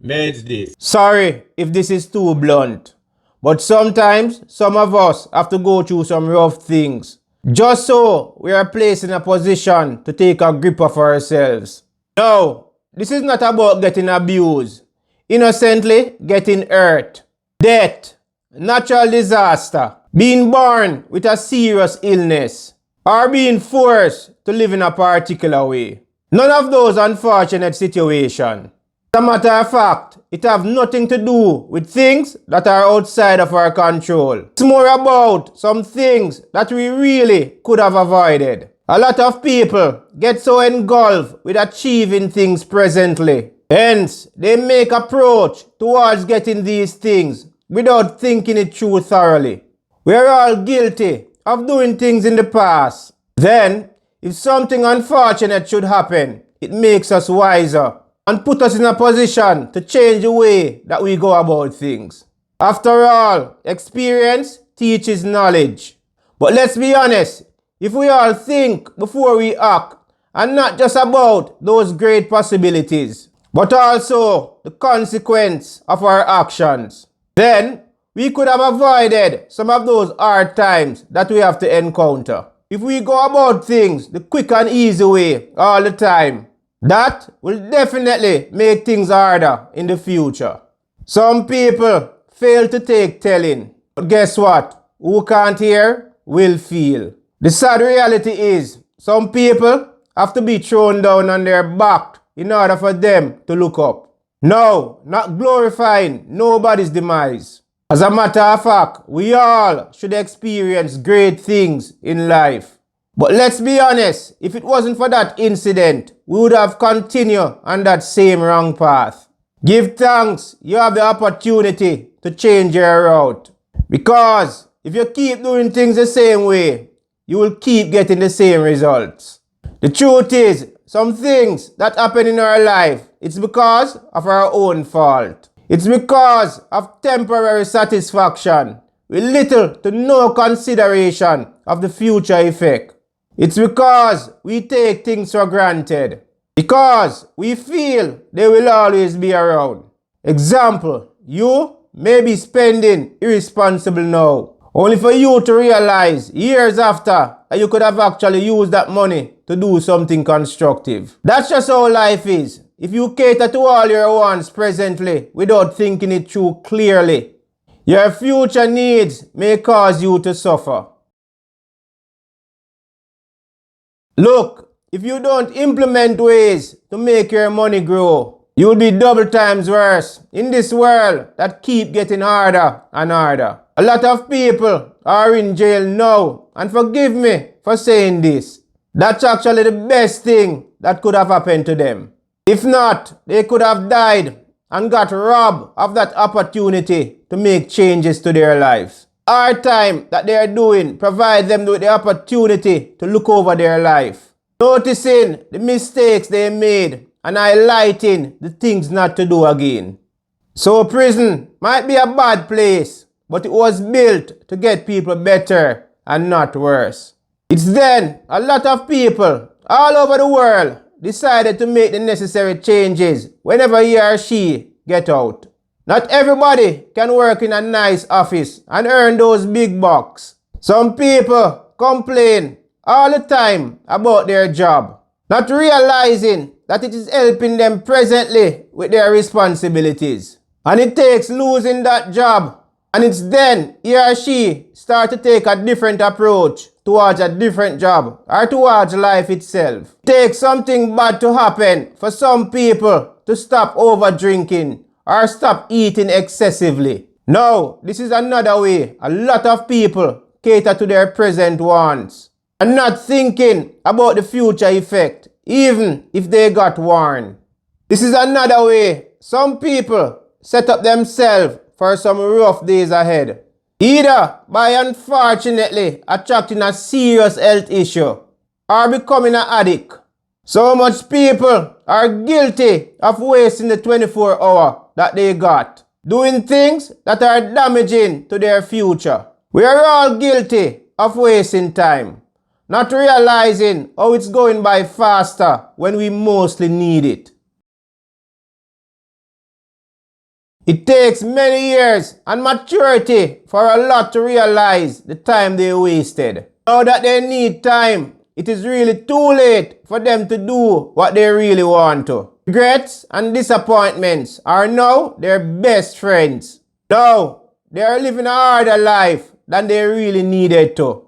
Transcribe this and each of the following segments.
made this. Sorry if this is too blunt, but sometimes some of us have to go through some rough things, just so we are placed in a position to take a grip of ourselves. No, this is not about getting abused, innocently getting hurt, death, natural disaster, being born with a serious illness, or being forced to live in a particular way. None of those unfortunate situations. As a matter of fact, it has nothing to do with things that are outside of our control. It's more about some things that we really could have avoided. A lot of people get so engulfed with achieving things presently. Hence, they make approach towards getting these things without thinking it through thoroughly. We are all guilty of doing things in the past. Then, if something unfortunate should happen, it makes us wiser and put us in a position to change the way that we go about things. After all, experience teaches knowledge. But let's be honest, if we all think before we act, and not just about those great possibilities, but also the consequence of our actions, then we could have avoided some of those hard times that we have to encounter. If we go about things the quick and easy way all the time, that will definitely make things harder in the future. Some people fail to take telling, but guess what? Who can't hear will feel. The sad reality is, some people have to be thrown down on their back in order for them to look up. No, not glorifying nobody's demise. As a matter of fact, we all should experience great things in life. But let's be honest, if it wasn't for that incident, we would have continued on that same wrong path. Give thanks you have the opportunity to change your route. Because if you keep doing things the same way, you will keep getting the same results. The truth is, some things that happen in our life, it's because of our own fault. It's because of temporary satisfaction with little to no consideration of the future effect. It's because we take things for granted. Because we feel they will always be around. Example, you may be spending irresponsible now, only for you to realize years after that you could have actually used that money to do something constructive. That's just how life is. If you cater to all your wants presently without thinking it through clearly, your future needs may cause you to suffer. Look, if you don't implement ways to make your money grow, you will be double times worse in this world that keep getting harder and harder. A lot of people are in jail now, and forgive me for saying this, that's actually the best thing that could have happened to them. If not, they could have died and got robbed of that opportunity to make changes to their lives. Hard time that they are doing provides them with the opportunity to look over their life, noticing the mistakes they made and highlighting the things not to do again. So prison might be a bad place, but it was built to get people better and not worse. It's then a lot of people all over the world decided to make the necessary changes whenever he or she get out. Not everybody can work in a nice office and earn those big bucks. Some people complain all the time about their job, not realizing that it is helping them presently with their responsibilities. And it takes losing that job, and it's then he or she start to take a different approach towards a different job or towards life itself. It takes something bad to happen for some people to stop over drinking or stop eating excessively. Now, this is another way a lot of people cater to their present wants and not thinking about the future effect, even if they got warned. This is another way some people set up themselves for some rough days ahead, either by unfortunately attracting a serious health issue or becoming an addict. So much people are guilty of wasting the 24 hours that they got, doing things that are damaging to their future. We are all guilty of wasting time, not realizing how it's going by faster when we mostly need it. It takes many years and maturity for a lot to realize the time they wasted. Now that they need time, it is really too late for them to do what they really want to. Regrets and disappointments are now their best friends. Now, they are living a harder life than they really needed to.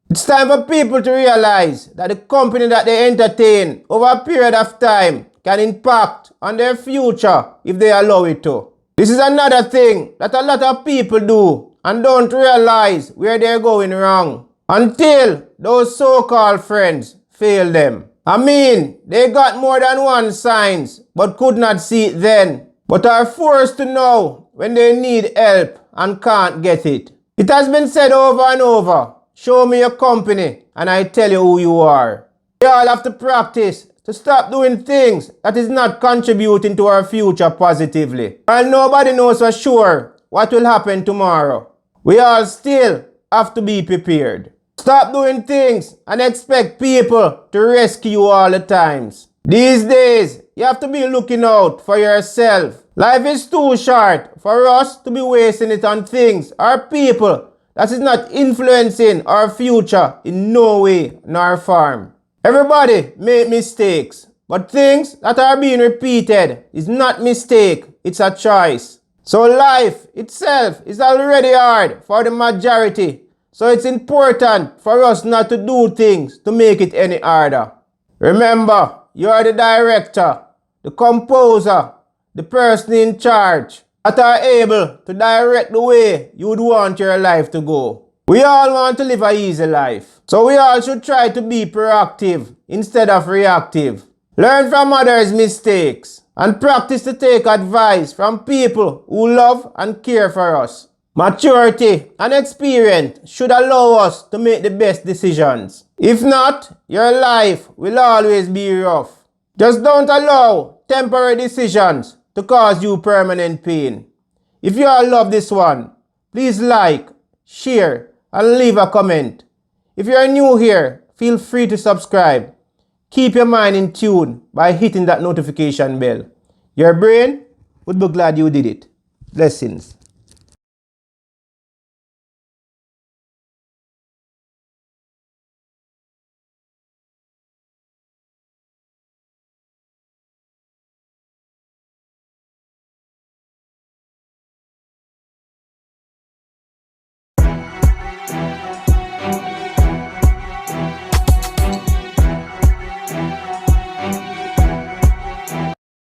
It's time for people to realize that the company that they entertain over a period of time can impact on their future if they allow it to. This is another thing that a lot of people do and don't realize where they're going wrong until those so-called friends fail them. I mean, they got more than one signs but could not see it then, but are forced to know when they need help and can't get it. It has been said over and over, show me your company and I tell you who you are. We all have to practice to stop doing things that is not contributing to our future positively. While nobody knows for sure what will happen tomorrow, we all still have to be prepared. Stop doing things and expect people to rescue you all the times. These days, you have to be looking out for yourself. Life is too short for us to be wasting it on things or people that is not influencing our future in no way nor form. Everybody make mistakes, but things that are being repeated is not mistake, it's a choice. So life itself is already hard for the majority, so it's important for us not to do things to make it any harder. Remember, you are the director, the composer, the person in charge that are able to direct the way you would want your life to go. We all want to live an easy life, so we all should try to be proactive instead of reactive. Learn from others' mistakes and practice to take advice from people who love and care for us. Maturity and experience should allow us to make the best decisions. If not, your life will always be rough. Just don't allow temporary decisions to cause you permanent pain. If you all love this one, please like, share, and leave a comment. If you are new here, feel free to subscribe. Keep your mind in tune by hitting that notification bell. Your brain would be glad you did it. Blessings.